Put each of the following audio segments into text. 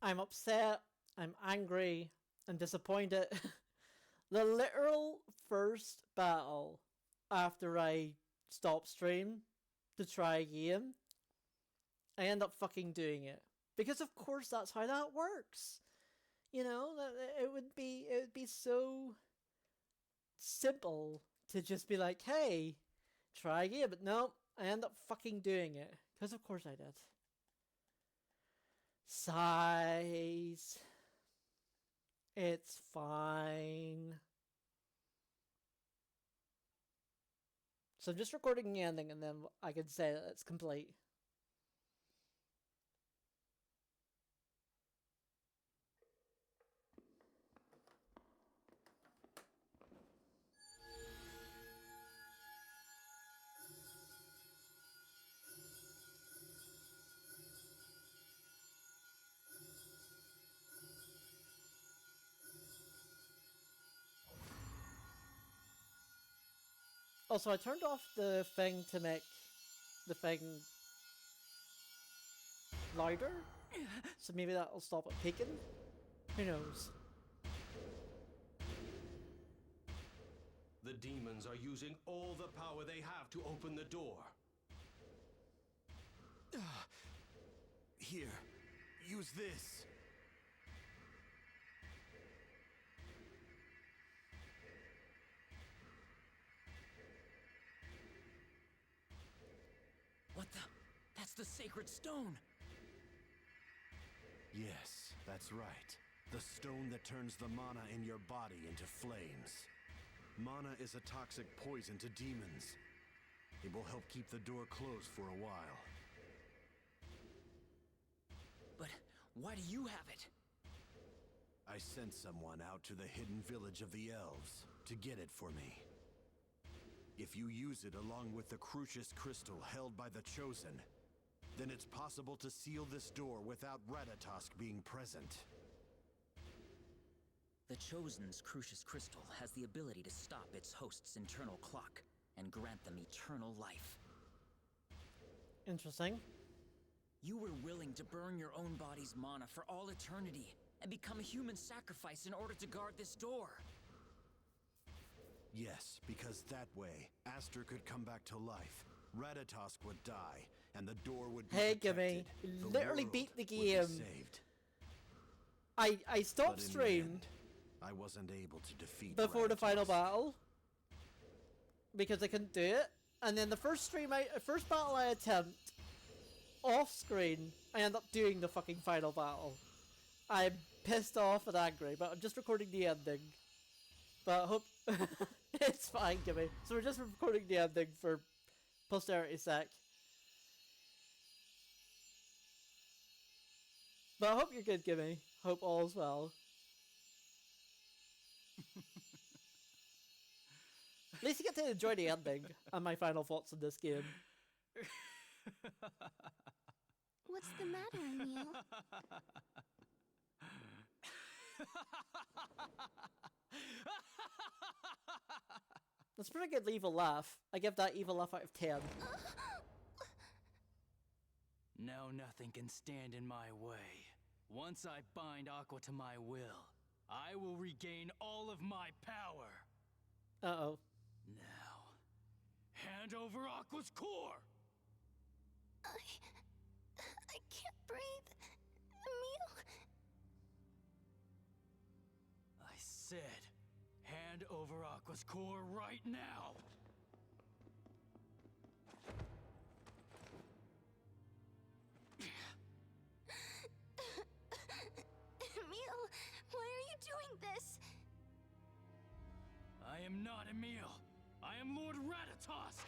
I'm upset, I'm angry, I'm disappointed. The literal first battle after I stopped stream to try again, I end up fucking doing it. Because of course that's how that works. You know, it would be so simple to just be like, hey, try again, but no, I end up fucking doing it. Because of course I did. Sighs. It's fine. So I'm just recording the ending and then I can say that it's complete. Also, I turned off the thing to make the thing louder, so maybe that'll stop it peaking. Who knows? The demons are using all the power they have to open the door. Here, use this. What the? That's the sacred stone! Yes, that's right. The stone that turns the mana in your body into flames. Mana is a toxic poison to demons. It will help keep the door closed for a while. But why do you have it? I sent someone out to the hidden village of the elves to get it for me. If you use it along with the Crucius crystal held by the Chosen, then it's possible to seal this door without Ratatosk being present. The Chosen's Crucius crystal has the ability to stop its host's internal clock and grant them eternal life. Interesting. You were willing to burn your own body's mana for all eternity and become a human sacrifice in order to guard this door. Yes, because that way, Aster could come back to life, Ratatosk would die, and the door would be Hey, protected. Gimme, The literally world beat the would be game. saved. I stopped But in the stream end, I wasn't able to defeat before the final Ratatosk. battle because I couldn't do it, and then the first battle I attempt off screen, I end up doing the fucking final battle. I'm pissed off and angry, but I'm just recording the ending. But I hope it's fine, Gimme. So we're just recording the ending for posterity's sake. But I hope you're good, Gimme. Hope all's well. At least you get to enjoy the ending and my final thoughts on this game. What's the matter, Emil? That's a pretty good evil laugh. I give that evil laugh out of 10. Now nothing can stand in my way. Once I bind Aqua to my will, I will regain all of my power. Uh-oh. Now, hand over Aqua's core! I can't breathe. Emil. I said, hand over Aqua's core right now! Emil, why are you doing this? I am not Emil. I am Lord Ratatosk!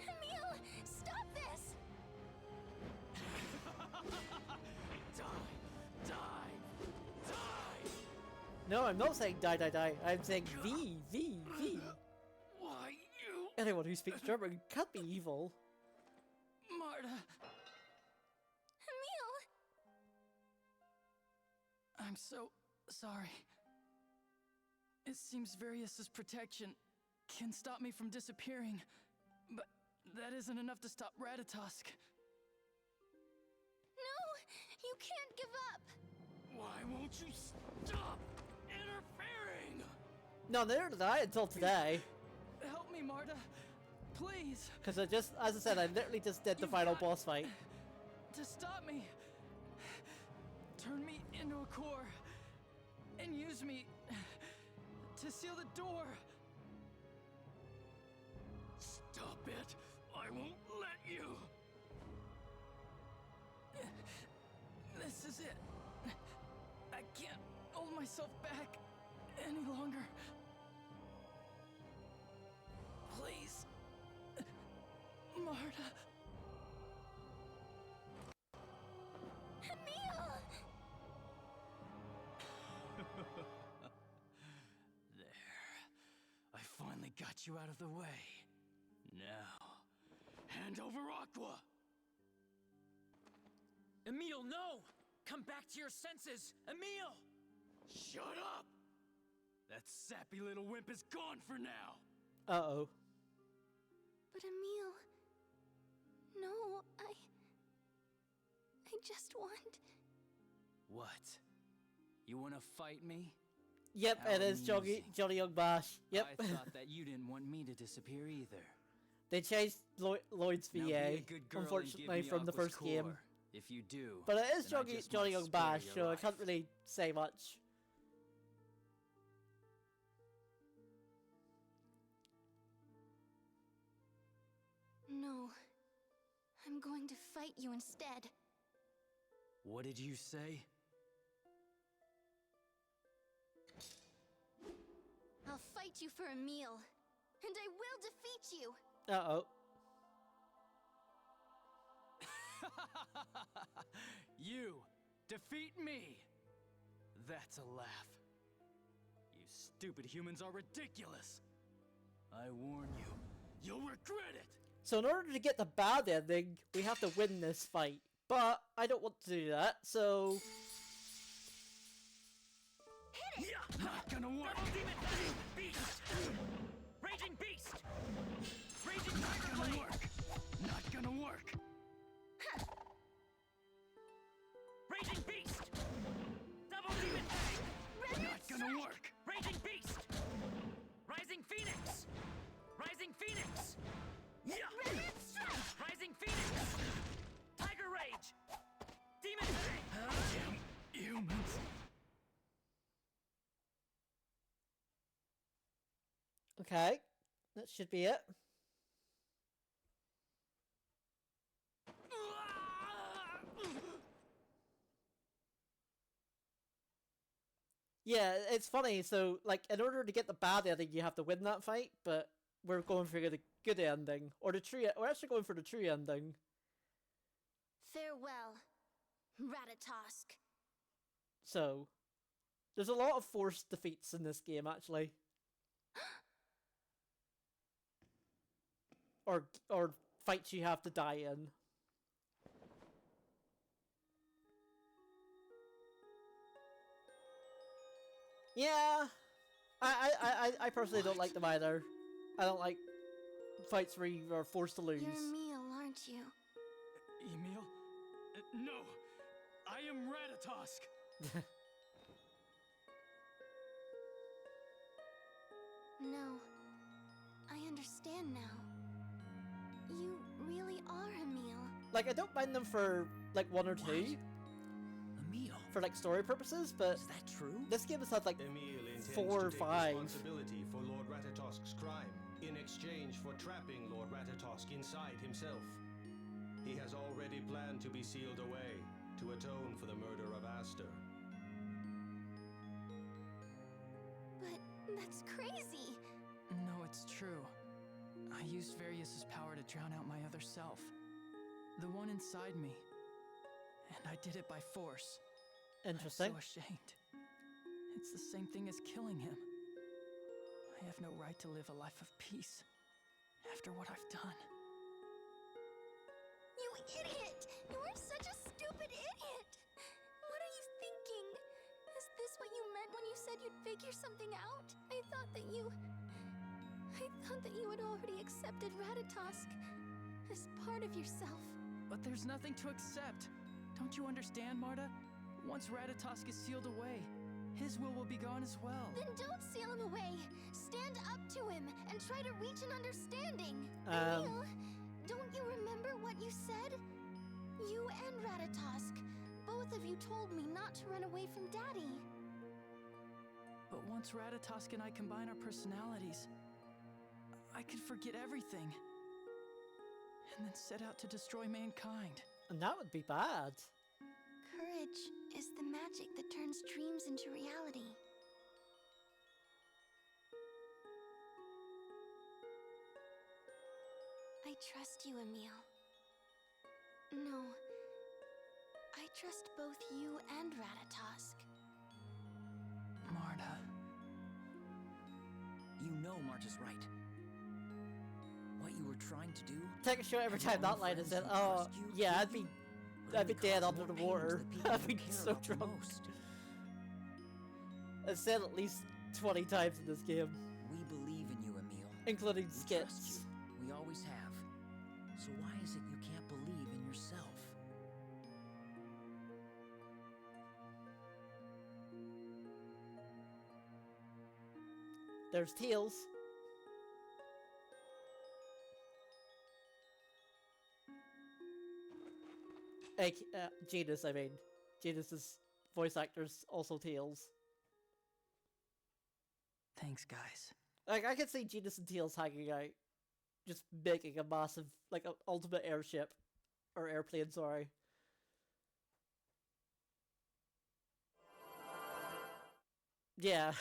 Emil, stop this! Die! Die! Die! No, I'm not saying die, die, die. I'm saying V. Why, you... Anyone who speaks German can't be evil. Marta... Emil! I'm so sorry. It seems Various' protection can stop me from disappearing, but that isn't enough to stop Ratatosk. No! You can't give up! Why won't you stop interfering? No, neither did I until today. Help me, Marta. Please. Because as I said, I literally just did the final boss fight. To stop me. Turn me into a core. And use me to seal the door. Stop it. I won't let you. This is it. I can't hold myself back any longer. Please. Marta. Emil! There. I finally got you out of the way. Now, hand over Aqua! Emil, no! Come back to your senses! Emil! Shut up! That sappy little wimp is gone for now! Uh-oh. But Emil... No, I just want... What? You wanna fight me? Yep, How it is amusing. Johnny Young Bash. Yep. I thought that you didn't want me to disappear either. They changed Lloyd's Now be VA, a good girl and unfortunately, give me from the Aqua's first game. core. If you do, But it is then I Johnny just might Young spare Bash, your so I life. can't really say much. No. I'm going to fight you instead. What did you say? I'll fight you for Emil. And I will defeat you! Uh-oh. You defeat me! That's a laugh. You stupid humans are ridiculous. I warn you, you'll regret it! So in order to get the bad ending, we have to win this fight. But I don't want to do that, so... Not gonna work! Double demon beast! Raging beast! Raging Not tiger gonna blade! work! Not gonna work! Raging beast! Double demon Not gonna work! Raging beast! Rising phoenix! Rising phoenix! Rising phoenix! Tiger rage! Demon Damn humans! Okay, that should be it. Yeah, it's funny, so, like, in order to get the bad ending, you have to win that fight, but we're going for the good ending. Or the true, we're actually going for the true ending. Farewell, Ratatosk. So, there's a lot of forced defeats in this game, actually. Or fights you have to die in. Yeah, I personally don't like them either. I don't like fights where you are forced to lose. You're Emil, aren't you? Emil? No! I am Ratatosk! No. I understand now. You really are Emil. Like, I don't mind them for, like, one or two, Emil, for, like, story purposes, but is that true? this game has had, like, Emil intends 4 or to take 5. responsibility for Lord Ratatosk's crime in exchange for trapping Lord Ratatosk inside himself. He has already planned to be sealed away to atone for the murder of Aster. But that's crazy. No, it's true. I used Varius's power to drown out my other self. The one inside me. And I did it by force. Interesting. I'm so ashamed. It's the same thing as killing him. I have no right to live a life of peace after what I've done. You idiot! You are such a stupid idiot! What are you thinking? Is this what you meant when you said you'd figure something out? I thought already accepted Ratatosk as part of yourself. But there's nothing to accept. Don't you understand, Marta? Once Ratatosk is sealed away, his will be gone as well. Then don't seal him away. Stand up to him and try to reach an understanding. Um. Emil, don't you remember what you said? You and Ratatosk, both of you told me not to run away from Daddy. But once Ratatosk and I combine our personalities, I could forget everything. And then set out to destroy mankind. And that would be bad. Courage is the magic that turns dreams into reality. I trust you, Emil. No, I trust both you and Ratatosk. Marta. You know Marta's right. What you were trying to do... Take a shot every have your time that own line is friends in. who Oh, trust you, yeah, keep I'd be you, or I'd be even dead cause under more the pain to water. people I'd you be care so about the drunk. most. I've said at least 20 times in this game, We believe in you, Emil. including We trust skits. you. We always have. So why is it you can't believe in yourself? There's Tails. Genus, I mean. Genus's voice actor's also Tails. Thanks, guys. Like, I could see Genus and Tails hanging out. Just making a massive, like, a ultimate airship. Or airplane, sorry. Yeah.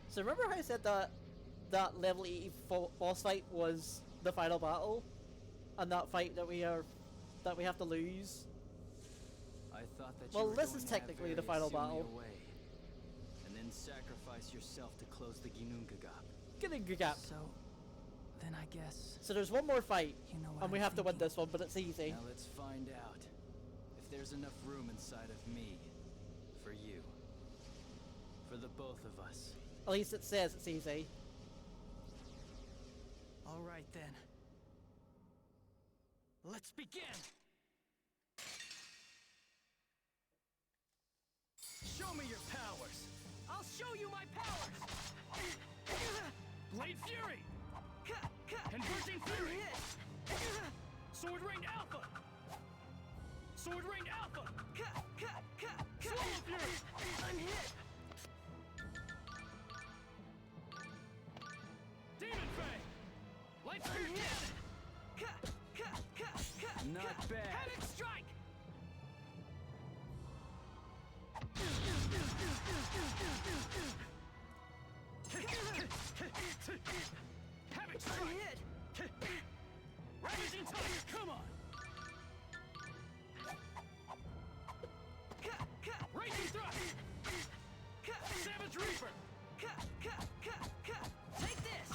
So remember how I said that that level 80 boss fight was the final battle? And that fight that we have to lose? I thought that Well, you were this going is to have technically the Various final seal me battle. away, and then sacrifice yourself to close the Ginnungagap. Getting a gap. So, then I guess So there's one more fight, you know what and we I'm have to win thinking. this one, but it's easy. Now let's find out if there's enough room inside of me for you, for the both of us. At least it says it's easy. All right then. Let's begin. Show me your powers. I'll show you my powers. Blade Fury. Converging Fury. Sword Ring Alpha. Sword Ring Alpha. Swallow Fury. I'm hit. Demon Fang. Light Spear Cannon. Not bad. Panic Strike. Havoc Strike. Ravaging Tiger. Come on. Raging Thrust. Savage Reaper. Take this.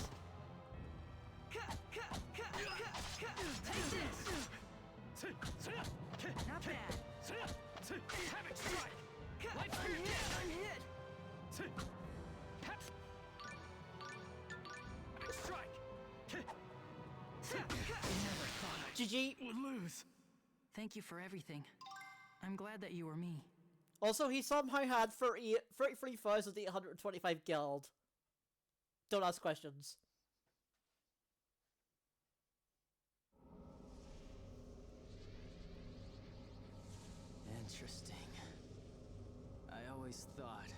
Take this. Not bad. Havoc Strike. Light Spear Cannon. I'm hit. Havoc Strike. Never thought I GG. would lose. Thank you for everything. I'm glad that you were me. Also, he somehow had 33,825 guild. Don't ask questions. Interesting. I always thought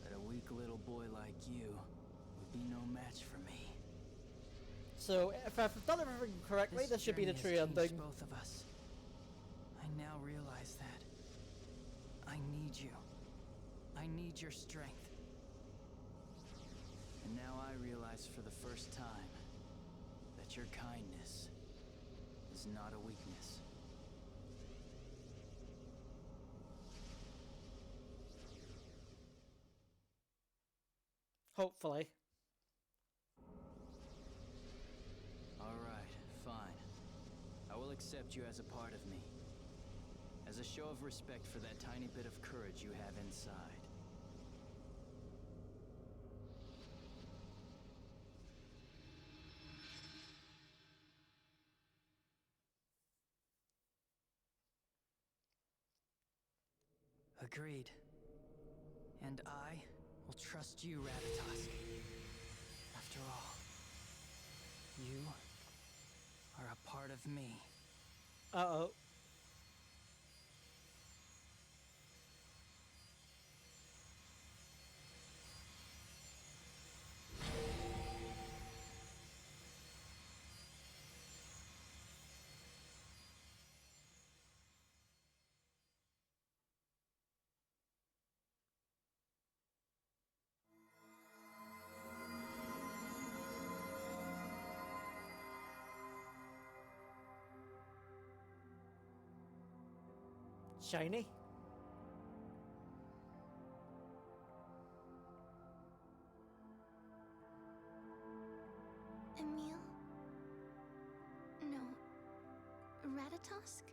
that a weak little boy like you would be no match for me. So, if I've done everything correctly, this should be the journey true has changed ending. both of us. I now realize that I need you. I need your strength. And now I realize for the first time that your kindness is not a weakness. Hopefully. Alright, fine. I will accept you as a part of me. As a show of respect for that tiny bit of courage you have inside. Agreed. And I will trust you, Ratatosk. After all, you are a part of me. Uh-oh. Shiny? Emil? No. Ratatosk?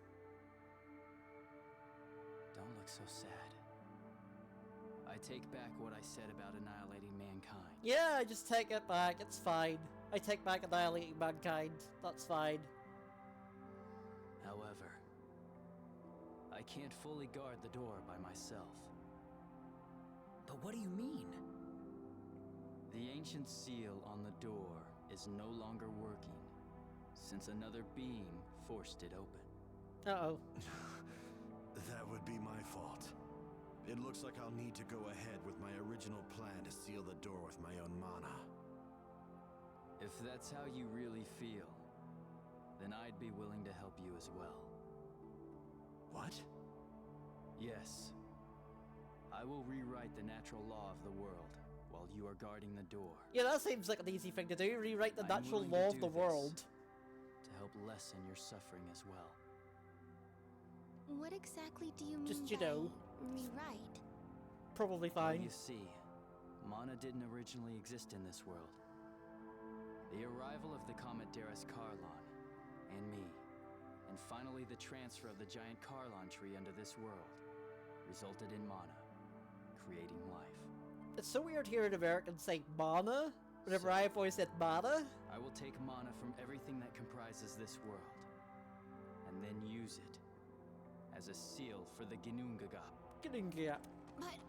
Don't look so sad. I take back what I said about annihilating mankind. Yeah, just take it back. It's fine. I take back annihilating mankind. That's fine. However, I can't fully guard the door by myself. But what do you mean? The ancient seal on the door is no longer working, since another being forced it open. Uh-oh. That would be my fault. It looks like I'll need to go ahead with my original plan to seal the door with my own mana. If that's how you really feel, then I'd be willing to help you as well. What? Yes. I will rewrite the natural law of the world while you are guarding the door. Yeah, that seems like an easy thing to do. Rewrite the I'm natural willing to law of do the this. world. To help lessen your suffering as well. What exactly do you mean Just, you by know. rewrite? Probably Well, fine. you see, mana didn't originally exist in this world. The arrival of the comet Darius Carlon, and me, and finally the transfer of the giant Carlon tree under this world, resulted in mana, creating life. It's so weird hearing Americans say mana, whenever So- I've always said mana. I will take mana from everything that comprises this world, and then use it as a seal for the Ginnungagap. Yeah.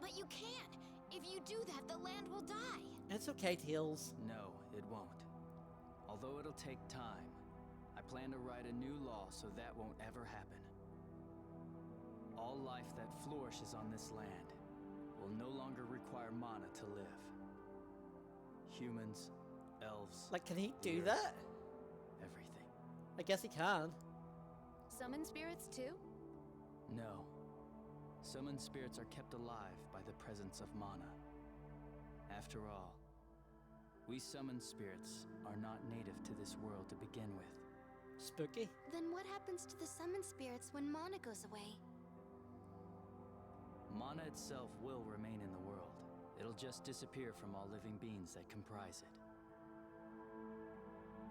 But you can't. If you do that, the land will die. It's okay, Tails. No, it won't. Although it'll take time, I plan to write a new law so that won't ever happen. All life that flourishes on this land will no longer require mana to live. Humans, elves, Like, can he the do earth, that? everything. I guess he can. Summon spirits too? No. Summoned spirits are kept alive by the presence of mana. After all, we summoned spirits are not native to this world to begin with. Spooky. Then what happens to the summoned spirits when mana goes away? Mana itself will remain in the world. It'll just disappear from all living beings that comprise it.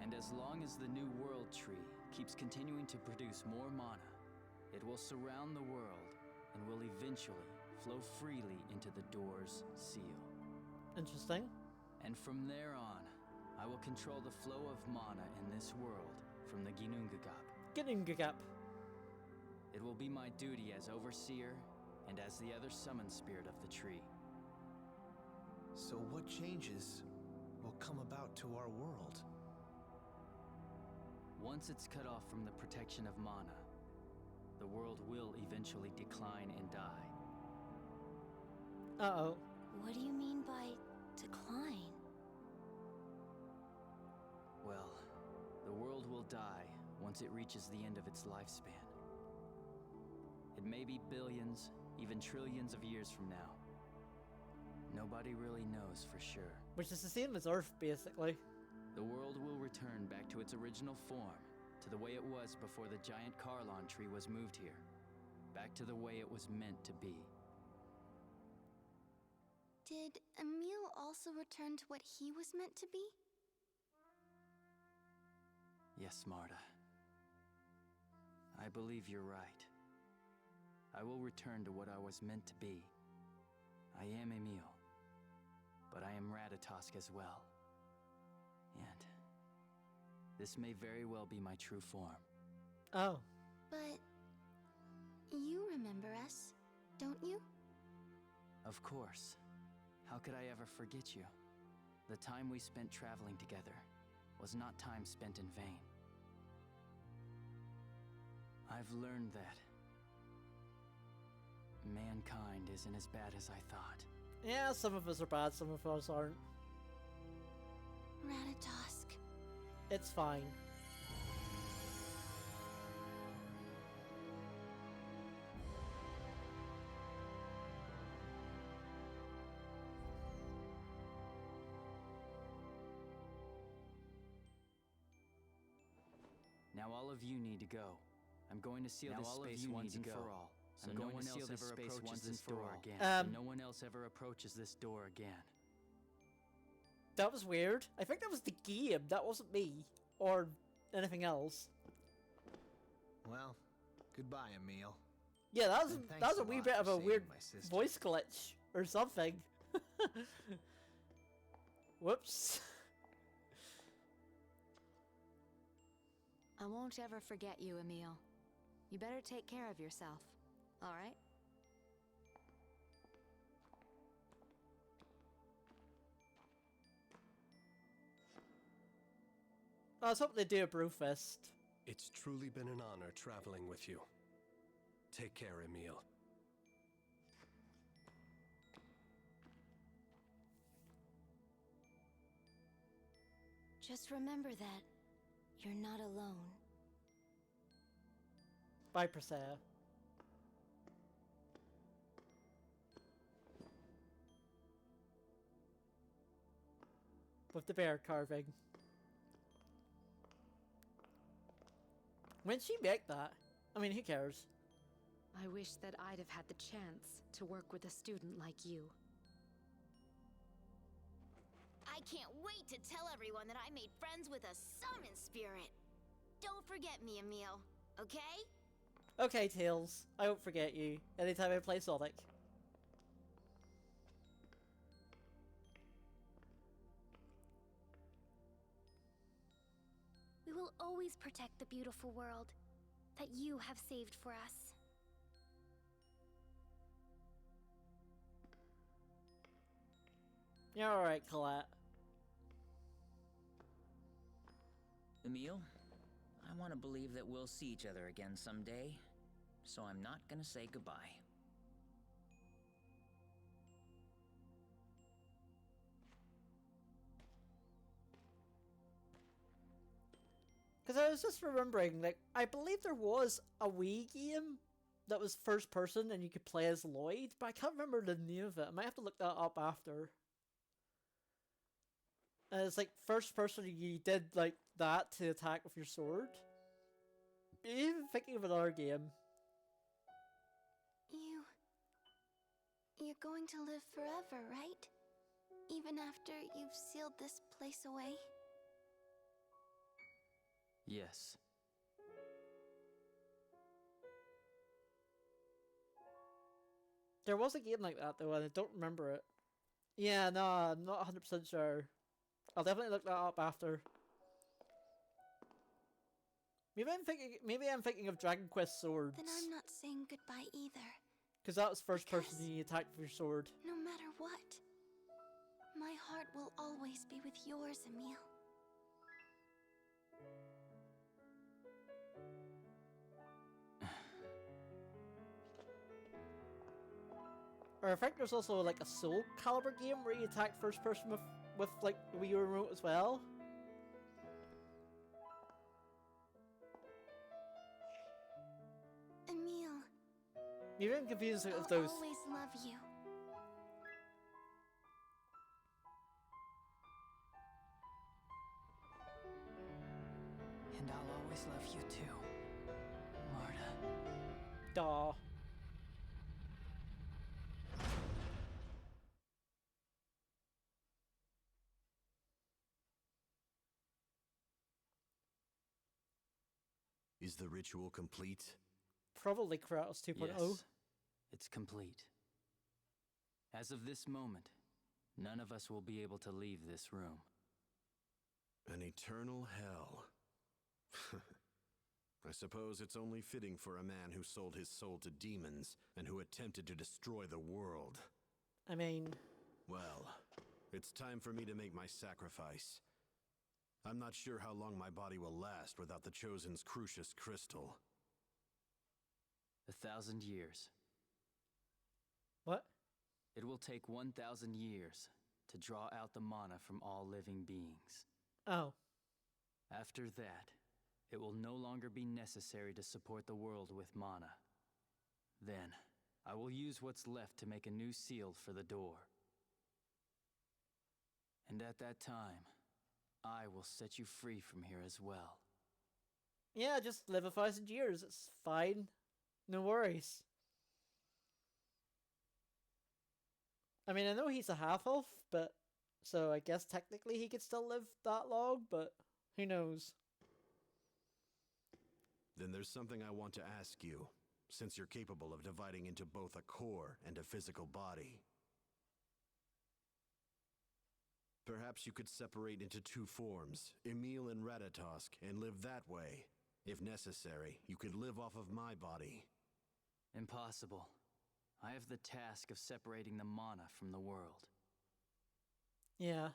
And as long as the new world tree keeps continuing to produce more mana, it will surround the world and will eventually flow freely into the door's seal. Interesting. And from there on, I will control the flow of mana in this world from the Ginnungagap. Ginnungagap. It will be my duty as overseer and as the other summoned spirit of the tree. So what changes will come about to our world? Once it's cut off from the protection of mana, the world will eventually decline and die. Uh-oh. What do you mean by decline? Well, the world will die once it reaches the end of its lifespan. It may be billions, even trillions of years from now. Nobody really knows for sure. Which is the same as Earth, basically. The world will return back to its original form, to the way it was before the giant Carlon tree was moved here. Back to the way it was meant to be. Did Emil also return to what he was meant to be? Yes, Marta. I believe you're right. I will return to what I was meant to be. I am Emil, but I am Ratatosk as well. And this may very well be my true form. Oh. But you remember us, don't you? Of course. How could I ever forget you? The time we spent traveling together was not time spent in vain. I've learned that mankind isn't as bad as I thought. Yeah, some of us are bad, some of us aren't. Ratatosk. It's fine. Now all of you need to go. I'm going to seal this space once and for all. So no one else ever approaches this door again. So no one else ever approaches this door again. That was weird. I think that was the game. That wasn't me. Or anything else. Well, goodbye, Emil. Yeah, that was, And thanks that was a a wee lot bit for of a saving weird my sister. voice glitch. Or something. Whoops. I won't ever forget you, Emil. You better take care of yourself, all right? I was hoping they'd do a brewfest. It's truly been an honor traveling with you. Take care, Emil. Just remember that you're not alone. Bye, Persea. With the bear carving. When'd she make that? I mean, who cares? I wish that I'd have had the chance to work with a student like you. I can't wait to tell everyone that I made friends with a summon spirit. Don't forget me, Emil, okay? Okay, Tails. I won't forget you anytime I play Sonic. We will always protect the beautiful world that you have saved for us. You're alright, Colette. Emil, I want to believe that we'll see each other again someday, so I'm not gonna say goodbye. Because I was just remembering, like, I believe there was a Wii game that was first person and you could play as Lloyd, but I can't remember the name of it. I might have to look that up after. And it's like first person, you did like that to attack with your sword. Even thinking of another game. You're going to live forever, right? Even after you've sealed this place away? Yes. There was a game like that though, and I don't remember it. Yeah, no, I'm not 100% sure. I'll definitely look that up after. Maybe I'm thinking of Dragon Quest Swords. Then I'm not saying goodbye either. Because that was first person and you attacked with your sword. No matter what, my heart will always be with yours, Emil. Or I think there's also like a Soul Calibur game where you attack first person with like the Wii remote as well. Emil, Maybe I'm confused with I'll those. always love you. And I'll always love you too, Marta. Daw. Is the ritual complete? Probably Kratos 2.0. Yes, it's complete. As of this moment, none of us will be able to leave this room. An eternal hell. I suppose it's only fitting for a man who sold his soul to demons and who attempted to destroy the world. I mean... Well, it's time for me to make my sacrifice. I'm not sure how long my body will last without the Chosen's Crucius Crystal. 1,000 years. What? It will take 1,000 years to draw out the mana from all living beings. Oh. After that, it will no longer be necessary to support the world with mana. Then, I will use what's left to make a new seal for the door. And at that time, I will set you free from here as well. Yeah, just live 1,000 years. It's fine. No worries. I mean, I know he's a half-elf, but... So I guess technically he could still live that long, but who knows? Then there's something I want to ask you, since you're capable of dividing into both a core and a physical body. Perhaps you could separate into two forms, Emil and Ratatosk, and live that way. If necessary, you could live off of my body. Impossible. I have the task of separating the mana from the world. Yeah.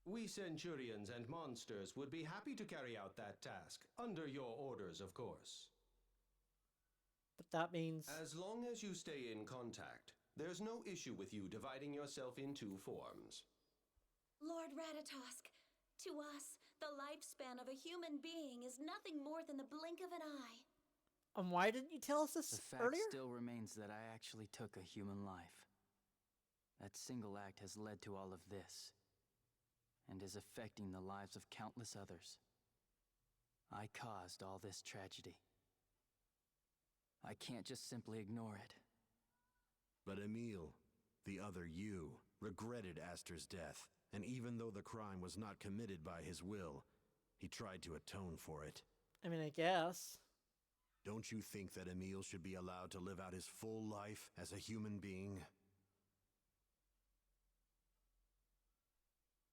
We Centurions and monsters would be happy to carry out that task, under your orders, of course. But that means... As long as you stay in contact, there's no issue with you dividing yourself in two forms. Lord Ratatosk, to us, the lifespan of a human being is nothing more than the blink of an eye. And why didn't you tell us this The fact earlier? still remains that I actually took a human life. That single act has led to all of this, and is affecting the lives of countless others. I caused all this tragedy. I can't just simply ignore it. But Emil, the other you, regretted Aster's death, and even though the crime was not committed by his will, he tried to atone for it. I mean, I guess. Don't you think that Emil should be allowed to live out his full life as a human being?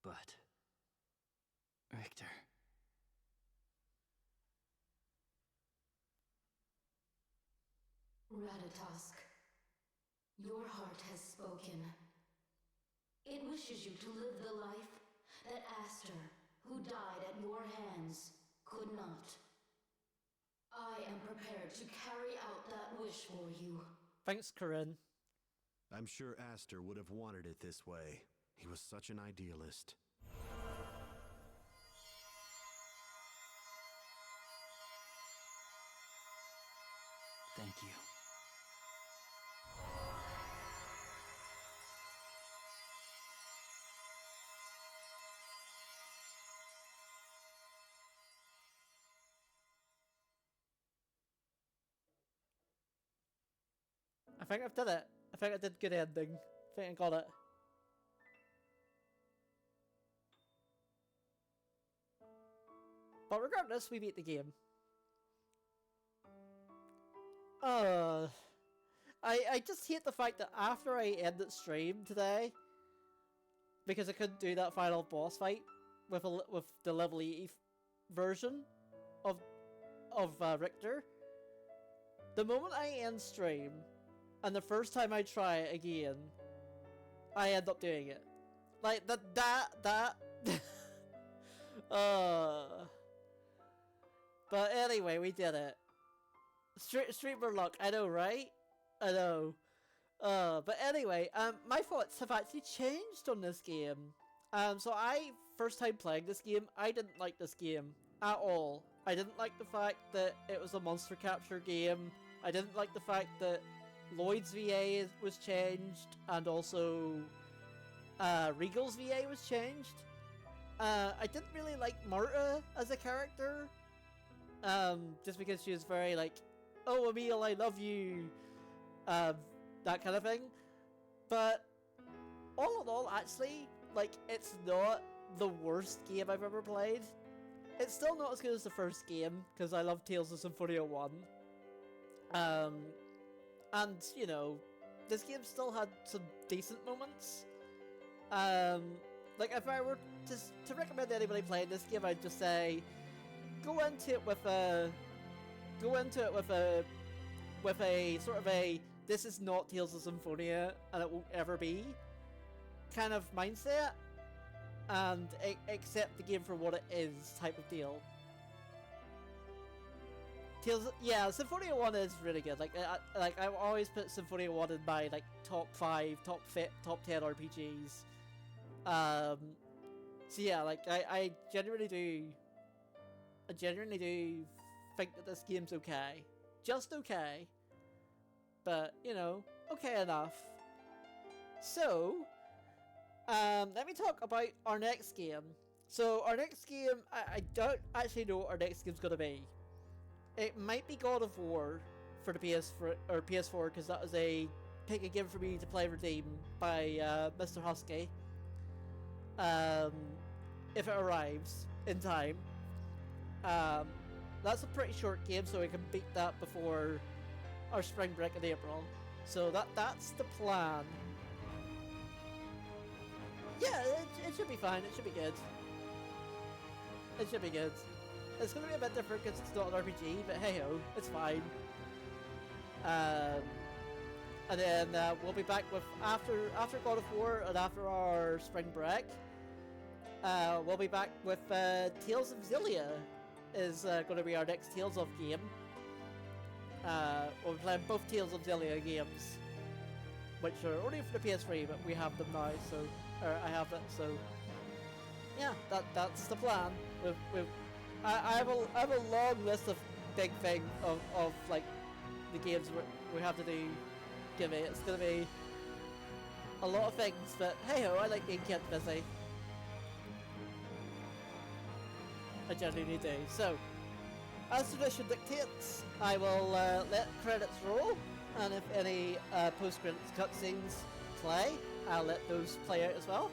But... Richter... Ratatosk, your heart has spoken. It wishes you to live the life that Aster, who died at your hands, could not. I am prepared to carry out that wish for you. Thanks, Corinne. I'm sure Aster would have wanted it this way. He was such an idealist. Thank you. I think I've done it. I think I did good ending. I think I got it. But regardless, we beat the game. I just hate the fact that after I ended stream today, because I couldn't do that final boss fight with the level 80 version of Richter, the moment I end stream, and the first time I try it again, I end up doing it. Like, that. But anyway, we did it. Streamer luck, I know, right? I know. But anyway, my thoughts have actually changed on this game. So first time playing this game, I didn't like this game at all. I didn't like the fact that it was a monster capture game. I didn't like the fact that Lloyd's VA was changed, and also Regal's VA was changed. I didn't really like Marta as a character, just because she was very like, "Oh, Emil, I love you," that kind of thing. But all in all, actually, like, it's not the worst game I've ever played. It's still not as good as the first game, because I love Tales of Symphonia 1. And, you know, this game still had some decent moments. Like, if I were to recommend anybody playing this game, I'd just say, go into it with a sort of a, this is not Tales of Symphonia, and it won't ever be, kind of mindset and accept the game for what it is type of deal. Tales, yeah, Symphonia 1 is really good. Like I always put Symphonia 1 in my like top 5, top 10 RPGs. So yeah, like I genuinely do think that this game's okay. Just okay. But, you know, okay enough. So, let me talk about our next game. So, our next game, I don't actually know what our next game's gonna be. It might be God of War for the PS4, because that was a pick a game for me to play redeem by Mr. Husky. If it arrives in time. That's a pretty short game, so we can beat that before our spring break in April. So that's the plan. Yeah, it should be fine. It should be good. It should be good. It's going to be a bit different because it's not an RPG, but hey ho, it's fine. And then we'll be back with after God of War and after our spring break. We'll be back with Tales of Xillia is going to be our next Tales of game. We'll be playing both Tales of Xillia games, which are only for the PS3, but we have them now, so I have it. So yeah, that's the plan. I have a long list of big things of like the games we have to do. Give me, it's gonna be a lot of things, but hey ho, I like being kept busy. I genuinely do. So, as tradition dictates, I will let credits roll, and if any post-credits cutscenes play, I'll let those play out as well.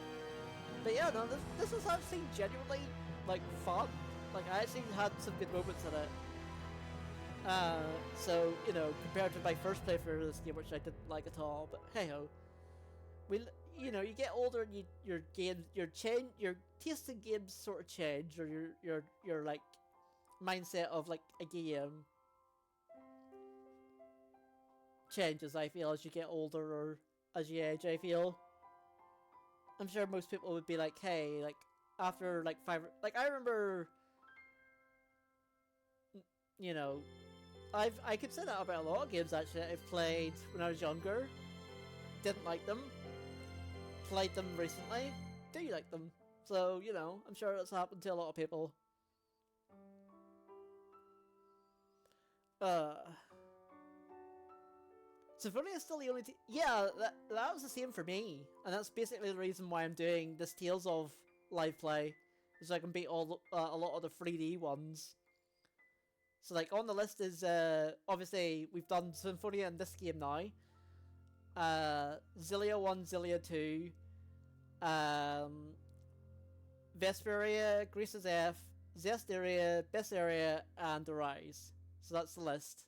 But yeah, no, this is actually genuinely like fun. Like I actually had some good moments in it. So you know, compared to my first playthrough of this game, which I didn't like at all, but hey ho, you know, you get older and your taste in games sort of change, or your like mindset of like a game changes. I feel as you get older or as you age. I feel. I'm sure most people would be like, hey, like after like 5, like I remember, you know, I could say that about a lot of games actually I've played when I was younger. Didn't like them. Played them recently. Do you like them? So, you know, I'm sure that's happened to a lot of people. Symphonia is still the only yeah, that was the same for me. And that's basically the reason why I'm doing this Tales of live play. So I can beat all a lot of the 3D ones. So like on the list is obviously we've done Symphonia in this game now. Xillia 1, Xillia 2, Vesperia, Grease's F, Zestiria, Besseria, and Arise. So that's the list.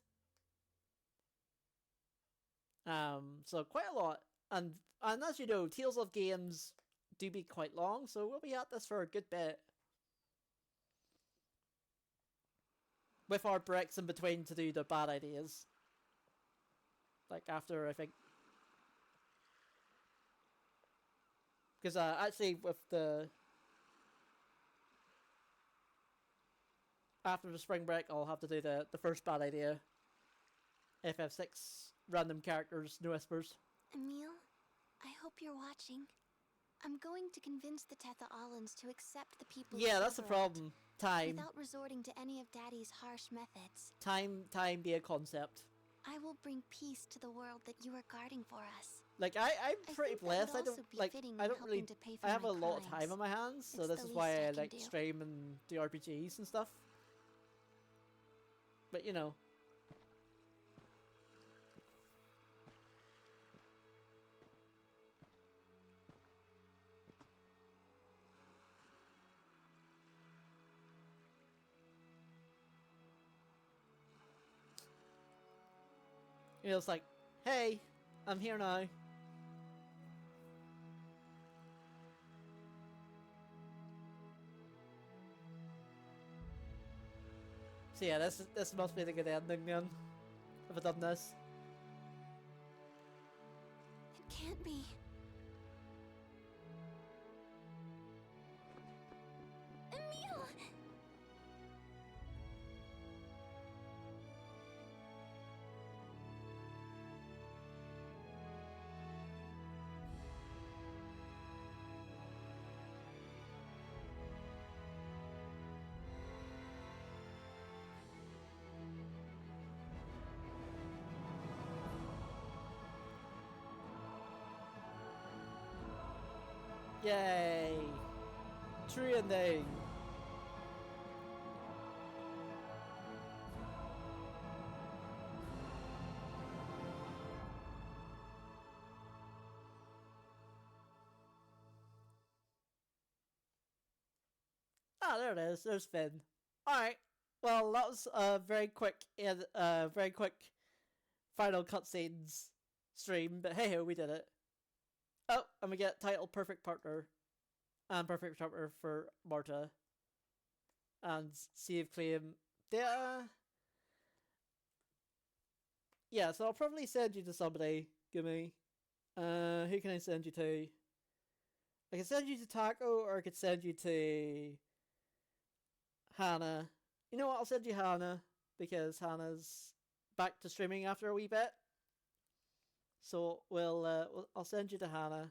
So quite a lot. And as you know, Tales of games do be quite long, so we'll be at this for a good bit. With our breaks in between to do the bad ideas. Like after, I think. Because actually with the... After the spring break, I'll have to do the first bad idea. FF6, random characters, no whispers. Emil, I hope you're watching. I'm going to convince the Tetha-Allans to accept the people. Yeah, that's the problem. Time. Without resorting to any of Daddy's harsh methods. Time be a concept. I will bring peace to the world that you are guarding for us. Like I'm pretty blessed. I don't really. I have a lot of time on my hands, so this is why I like stream and do RPGs and stuff. But you know. It's like, hey, I'm here now. So yeah, this must be the good ending then. If I've done this. It can't be. Yay! True ending. Ah, there it is. There's Finn. Alright. Well, that was a very quick final cutscenes stream, but hey ho, we did it. Oh, and we get title Perfect Partner. And Perfect Partner for Marta. And save claim data. Yeah, so I'll probably send you to somebody, Gumi. Who can I send you to? I can send you to Taco, or I could send you to Hannah. You know what? I'll send you Hannah because Hannah's back to streaming after a wee bit. So I'll send you to Hannah,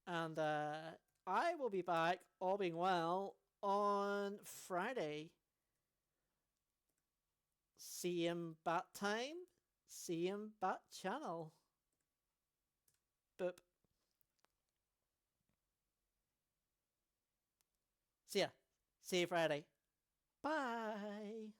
and I will be back, all being well, on Friday. Same bat time, same bat channel. Boop. See ya. See you Friday. Bye.